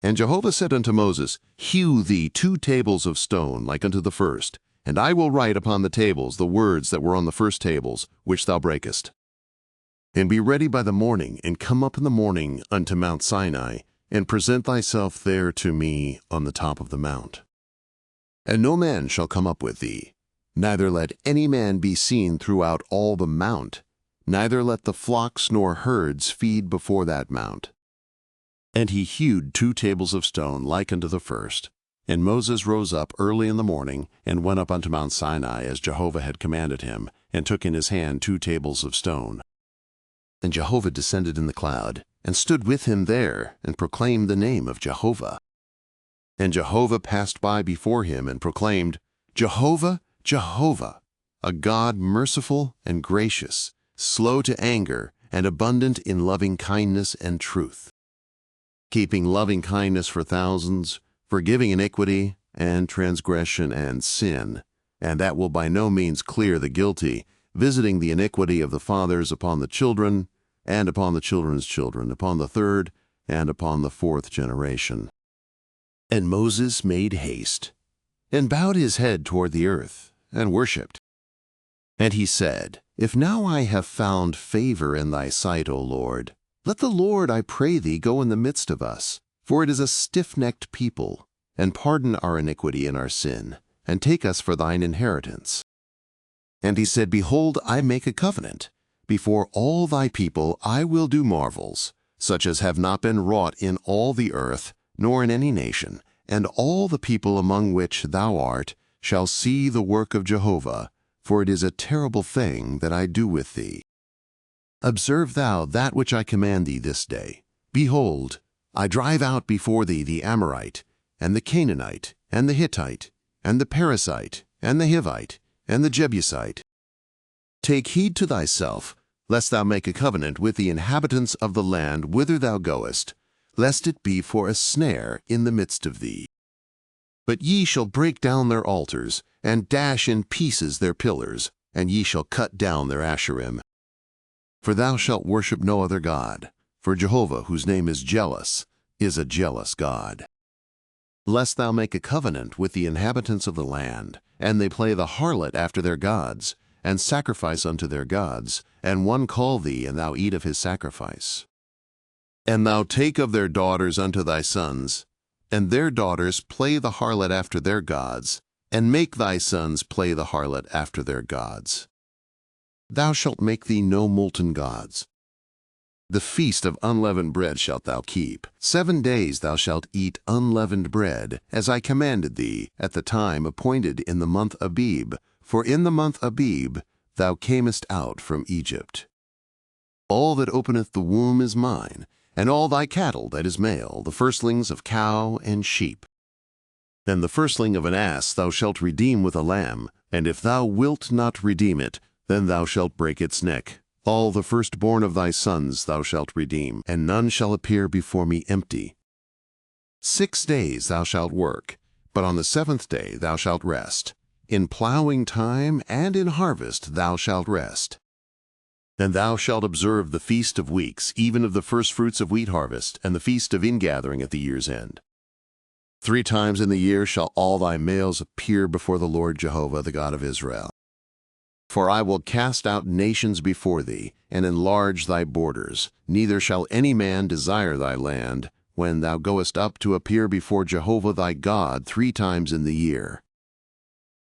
And Jehovah said unto Moses, Hew thee 2 tables of stone like unto the first, and I will write upon the tables the words that were on the first tables, which thou breakest. And be ready by the morning, and come up in the morning unto Mount Sinai, and present thyself there to me on the top of the mount. And no man shall come up with thee, neither let any man be seen throughout all the mount, neither let the flocks nor herds feed before that mount. And he hewed 2 tables of stone like unto the first. And Moses rose up early in the morning, and went up unto Mount Sinai, as Jehovah had commanded him, and took in his hand 2 tables of stone. And Jehovah descended in the cloud, and stood with him there, and proclaimed the name of Jehovah. And Jehovah passed by before him, and proclaimed, Jehovah, Jehovah, a God merciful and gracious, slow to anger, and abundant in loving kindness and truth, keeping loving kindness for thousands, forgiving iniquity and transgression and sin, and that will by no means clear the guilty, visiting the iniquity of the fathers upon the children, and upon the children's children, upon the 3rd and upon the 4th generation. And Moses made haste, and bowed his head toward the earth, and worshipped. And he said, If now I have found favor in thy sight, O Lord, let the Lord, I pray thee, go in the midst of us, for it is a stiff-necked people, and pardon our iniquity and our sin, and take us for thine inheritance. And he said, Behold, I make a covenant. Before all thy people I will do marvels, such as have not been wrought in all the earth, nor in any nation, and all the people among which thou art shall see the work of Jehovah, for it is a terrible thing that I do with thee. Observe thou that which I command thee this day. Behold, I drive out before thee the Amorite, and the Canaanite, and the Hittite, and the Perizzite, and the Hivite, and the Jebusite. Take heed to thyself, lest thou make a covenant with the inhabitants of the land whither thou goest, lest it be for a snare in the midst of thee. But ye shall break down their altars, and dash in pieces their pillars, and ye shall cut down their Asherim. For thou shalt worship no other God, for Jehovah, whose name is jealous, is a jealous God. Lest thou make a covenant with the inhabitants of the land, and they play the harlot after their gods, and sacrifice unto their gods, and one call thee, and thou eat of his sacrifice. And thou take of their daughters unto thy sons, and their daughters play the harlot after their gods, and make thy sons play the harlot after their gods. Thou shalt make thee no molten gods. The feast of unleavened bread shalt thou keep. 7 days thou shalt eat unleavened bread, as I commanded thee, at the time appointed in the month Abib, for in the month Abib thou camest out from Egypt. All that openeth the womb is mine, and all thy cattle that is male, the firstlings of cow and sheep. And the firstling of an ass thou shalt redeem with a lamb, and if thou wilt not redeem it, then thou shalt break its neck. All the firstborn of thy sons thou shalt redeem, and none shall appear before me empty. 6 days thou shalt work, but on the 7th day thou shalt rest. In plowing time and in harvest thou shalt rest. And thou shalt observe the feast of weeks, even of the firstfruits of wheat harvest, and the feast of ingathering at the year's end. 3 times in the year shall all thy males appear before the Lord Jehovah, the God of Israel. For I will cast out nations before thee, and enlarge thy borders. Neither shall any man desire thy land, when thou goest up to appear before Jehovah thy God 3 times in the year.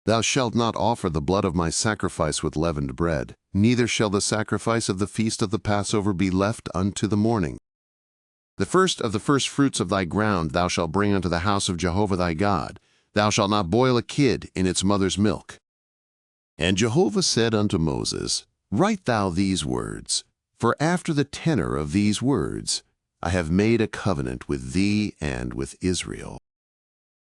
Thou shalt not offer the blood of my sacrifice with leavened bread, neither shall the sacrifice of the feast of the Passover be left unto the morning. The first of the firstfruits of thy ground thou shalt bring unto the house of Jehovah thy God. Thou shalt not boil a kid in its mother's milk. And Jehovah said unto Moses, Write thou these words, for after the tenor of these words I have made a covenant with thee and with Israel.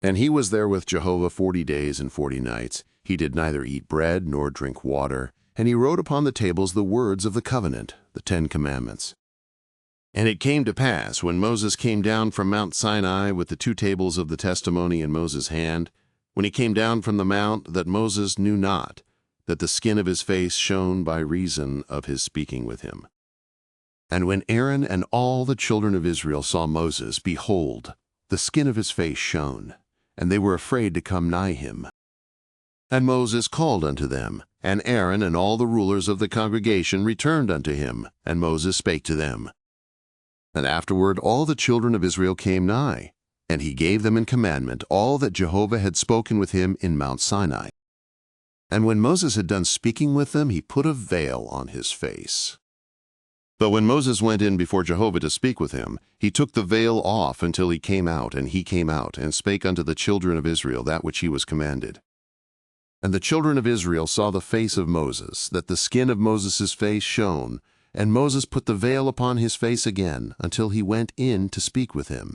And he was there with Jehovah 40 days and 40 nights. He did neither eat bread nor drink water, and he wrote upon the tables the words of the covenant, the 10 commandments. And it came to pass, when Moses came down from Mount Sinai with the 2 tables of the testimony in Moses' hand, when he came down from the mount, that Moses knew not that the skin of his face shone by reason of his speaking with him. And when Aaron and all the children of Israel saw Moses, behold, the skin of his face shone, and they were afraid to come nigh him. And Moses called unto them, and Aaron and all the rulers of the congregation returned unto him, and Moses spake to them. And afterward all the children of Israel came nigh, and he gave them in commandment all that Jehovah had spoken with him in Mount Sinai. And when Moses had done speaking with them, he put a veil on his face. But when Moses went in before Jehovah to speak with him, he took the veil off until he came out, and he came out, and spake unto the children of Israel that which he was commanded. And the children of Israel saw the face of Moses, that the skin of Moses' face shone, and Moses put the veil upon his face again until he went in to speak with him.